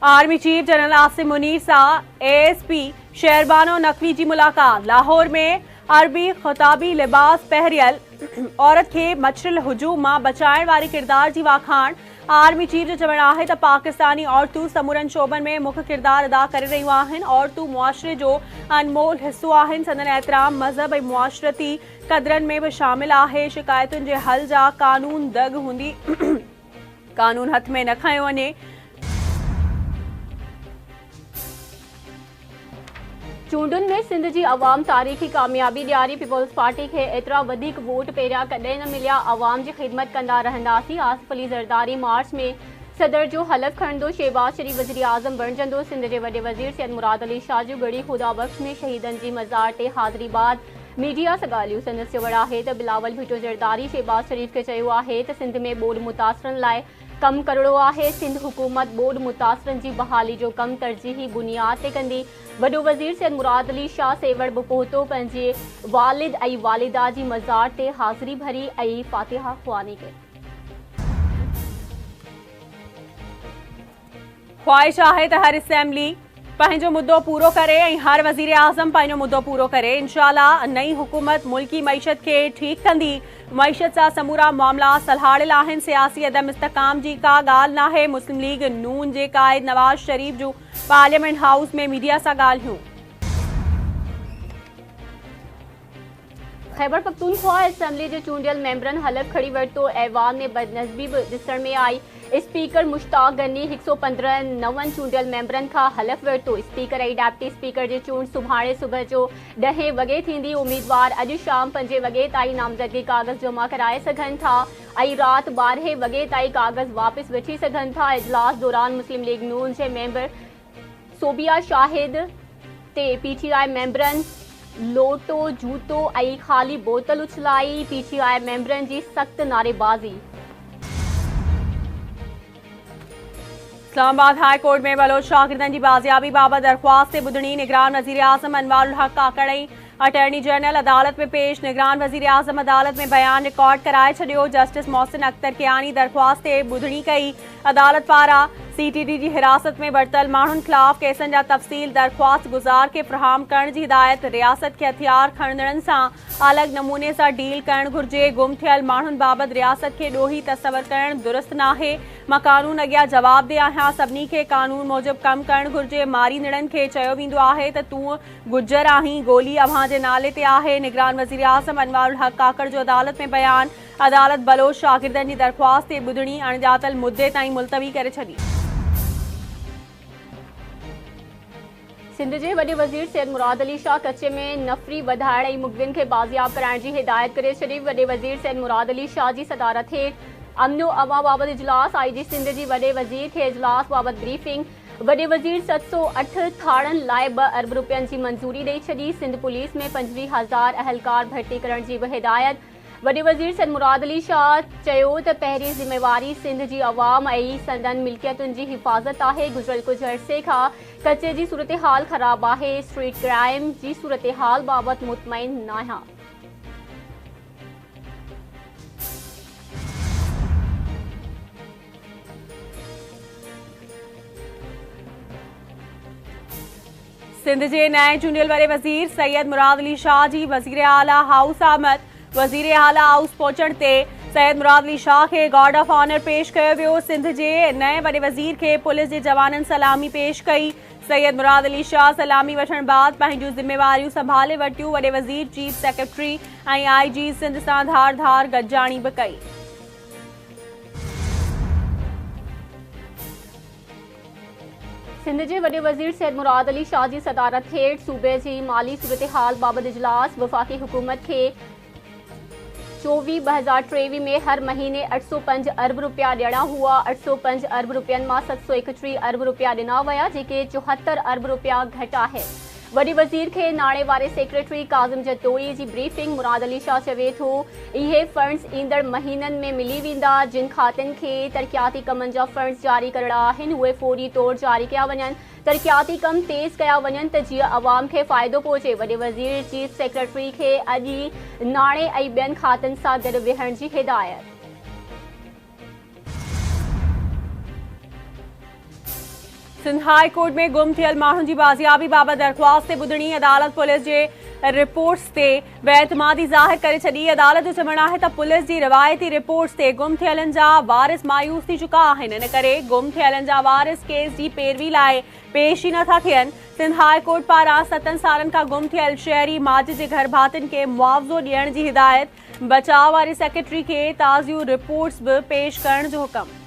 Army chief general Asim Munir सां ASP Shahrbano Naqvi जी मुलाकात। लाहौर में अरबी खिताबी लिबास पहरियल औरत के मछरिल हुजूम मां बचाइण वारी किरदार जी वाखाण। आर्मी चीफ जो चवणु आहे त पाकिस्तानी औरतूं समूरनि शोबनि में मुख्य किरदार अदा करे रहियूं आहिनि। औरतूं मुआशरे जो अनमोल हिस्सो आहिनि। संदन एहतराम मज़हब ऐं मुआशरती क़दरनि में बि शामिल आहे। शिकायतुनि जे हल जा कानून दग हूंदी कानून हथ में न खयो वञे। चूंडुनि में सिंध जी अवाम तारीख़ी कामयाबी ॾियारी। पीपल्स पार्टी खे एतिरा वधीक वोट पहिरियां कॾहिं न मिलिया। अवाम जी ख़िदमत कंदा रहंदासीं। आसिफ अली ज़रदारी मार्च में सदर जो हलफ़ खणंदो। शहबाज शरीफ वज़ीर आज़म बणिजंदो। सिंध जे वॾे वज़ीर सैयद मुराद अली शाह जूं गड़ी खुदा बख़्श में शहीदनि जी मज़ार ते हाज़िरी बाद मीडिया सां ॻाल्हियूं। संदसि चवणु आहे त बिलावल भुट्टो ज़रदारी शहबाज शरीफ खे चयो आहे त सिंध में ॿोॾि मुतासिरनि लाइ कमु करणो आहे। सिंध हुकूमत ॿोॾि मुतासिरनि जी बहाली जो कमु तरजीही बुनियाद ते कंदी। वॾो वज़ीर सैयद मुराद अली शाह सेवड़ बि पहुतो। पंहिंजे वालिद ऐं वालिदा जी मज़ार ते हाज़िरी भरी ऐं फातिहा ख़ुवानी कई। ख़्वाहिश आहे त हर असेंबली पंहिंजो मुद्दो पूरो करे ऐं हर वज़ीर आज़म पंहिंजो मुद्दो पूरो करे। इंशाअल्लाह नई हुकूमत मुल्की मईशत खे ठीकु कंदी। मईशत सां समूरा मामला सलहाड़ियल आहिनि। सियासी अदम इस्तेकाम जी का ॻाल्हि नाहे। मुस्लिम लीग नून जे क़ाइद नवाज़ शरीफ जूं पार्लियामेंट हाउस में मीडिया सां ॻाल्हियूं। ख़ैबर पख्तूनख्वा असेंबली जे चूंडियल मेंबरनि हलफ़ खणी वरितो। ऐवान में बदनज़मी बि ॾिसण में आई। स्पीकर मुश्ताक गनी 115 नवनि चूंडियल मेंबरनि खां हलफ़ वरितो। स्पीकर ऐं डेप्टी स्पीकर जी चूंड सुभाणे सुबुह जो 10 वॻे थींदी। उम्मीदवार अॼु शाम 5 वॻे ताईं नामज़दगी कागज़ जमा कराए सघनि था ऐं राति 12 वॻे ताईं कागज़ वापसि वठी सघनि था। इजलास दौरान मुस्लिम लीग नून जे मेंबर सोबिया शाहिद ते PTI मेंबरनि लोटो जूतो ऐं ख़ाली बोतल उछलाई। PTI मेंबरनि जी सख़्त नारेबाज़ी। इस्लामाबाद हाई कोर्ट में बलोच शागिर्दनि जी बाज़ियाबी बाबति दरख़्वास्त ॿुधणी। निगरान वज़ीर आज़म अनवारुल हक़ काकड़ ऐं अटॉर्नी जनरल अदालत में पेश। निगरान वज़ीर आज़म अदालत में बयान रिकॉर्ड कराए छॾियो। जस्टिस मोहसिन अख्तर कियानी दरख़्वास्त ते ॿुधणी कई। अदालत पारां CTD जी हिरासत में वरितल माण्हुनि ख़िलाफ़ केसनि जा तफ़सील दरख़्वास्त गुज़ार खे फ़राहम करण जी हिदायत। रियासत खे हथियार खणंदड़नि सां अलॻि नमूने सां डील करणु घुर्जे। गुम थियल माण्हुनि बाबति रियासत खे ॾोही तसवर करणु दुरुस्त नाहे। मां कानून अॻियां जवाब ॾे आहियां। सभिनी खे कानून मूजिबि कमु करणु घुर्जे। मारींदड़नि खे चयो वेंदो आहे त तूं गुजर आहीं। गोली अव्हां जे नाले ते आहे। निगरान वज़ीर आज़म अनवारुल हक़ काकड़ जो अदालत में बयान। अदालत बलोच शागिर्दनि जी दरख़्वास्त ते ॿुधणी अणॼातल मुद्दे ताईं मुलतवी करे छॾी। सिंध जे वॾे वज़ीर सैयद मुराद अली शाह कचे में नफ़री वधाइण ऐं मुग़विन खे बाज़ियाब कराइण जी हिदायत करे छॾी। वॾे वज़ीर सैयद मुराद अली शाह जी सदारत हेठि अमनो अवा बाबति इजलास। IG सिंध जी वॾे वज़ीर खे इजलास बाबति ब्रीफिंग। वॾे वज़ीर 708 थाणनि लाइ 2 अरब रुपयनि जी मंज़ूरी ॾेई छॾी। सिंध पुलिस में 25,000 अहलकार भर्ती करण जी बि हिदायत। वॾे वज़ीर सैयद मुराद अली शाह चयो त पहिरीं ज़िम्मेवारी सिंध जी अवाम ऐं संदन मिल्कियतुनि जी हिफ़ाज़त आहे। गुज़िरियल कुझु अरसे खां कचे जी सूरतहाल ख़राब आहे। स्ट्रीट क्राइम जी सूरतहाल बाबति मुतमइन न आहियां। सिंध जे नए चूंडियल वॾे वज़ीर सैयद मुराद अली शाह जी वज़ीर आला हाउस आमद। वज़ीर आला हाउस पहुचण ते सैयद मुराद अली शाह खे गार्ड ऑफ ऑनर पेश कयो वियो। सिंध जे नए वॾे वज़ीर खे पुलिस जे जवाननि सलामी पेश कई। सैयद मुराद अली शाह सलामी वठण बाद पंहिंजूं ज़िम्मेवारियूं संभाले वरितियूं। वॾे वज़ीर चीफ सेक्रेटरी ऐं IG सिंध सां धार धार गॾिजाणी बि कई। सिंध जे वॾे वज़ीर सैयद मुराद अली शाह जी सदारत हेठि सूबे जी माली सूरतहाल बाबति इजलास। वफ़ाक़ी हुकूमत खे 24-2023 में हर महीने 805 अरब रुपया ॾियणा हुआ। 805 अरब रुपयनि मां 731 अरब रुपया ॾिना विया, जेके 74 अरब रुपया घटि आहे। वॾे वज़ीर खे नाणे वारे सेक्रेटरी काज़िम जतोई जी ब्रीफिंग। मुराद अली शाह चवे थो इहे फंड्स ईंदड़ महीननि में मिली वेंदा। जिन खातनि खे तरक़ियाती कमनि जा फंड्स जारी करणा आहिनि उहे फौरी तौरु जारी कया वञनि। तरक़ियाती कम तेज़ कया वञनि त जीअं अवाम खे फ़ाइदो पहुचे। वॾे वज़ीर चीफ सेक्रेटरी खे अॼु नाणे ऐं ॿियनि खातनि सां गॾु वेहण जी हिदायत। सिंध हाई कोर्ट में गुम थियल माण्हुनि जी बाज़ियाबी बाबति दरख़्वास्त ते ॿुधणी अदालत पुलिस जे रिपोर्ट्स ते बेएतमादी ज़ाहिर करे छॾी। अदालत जो चवणु आहे त पुलिस जी रिवायती रिपोर्ट्स ते गुम थियलनि जा वारिस मायूस थी चुका आहिनि। इन करे गुम थियलनि जा वारिस केस जी पैरवी लाइ पेश ई नथा थियनि। सिंध हाई कोर्ट पारां 7 सालनि खां गुम थियल शहरी माजिद जे घर भातियुनि खे मुआवज़ो ॾियण जी हिदायत। बचाव वारी सेक्रेटरी खे ताज़ियूं रिपोर्ट्स बि पेश करण जो हुकम।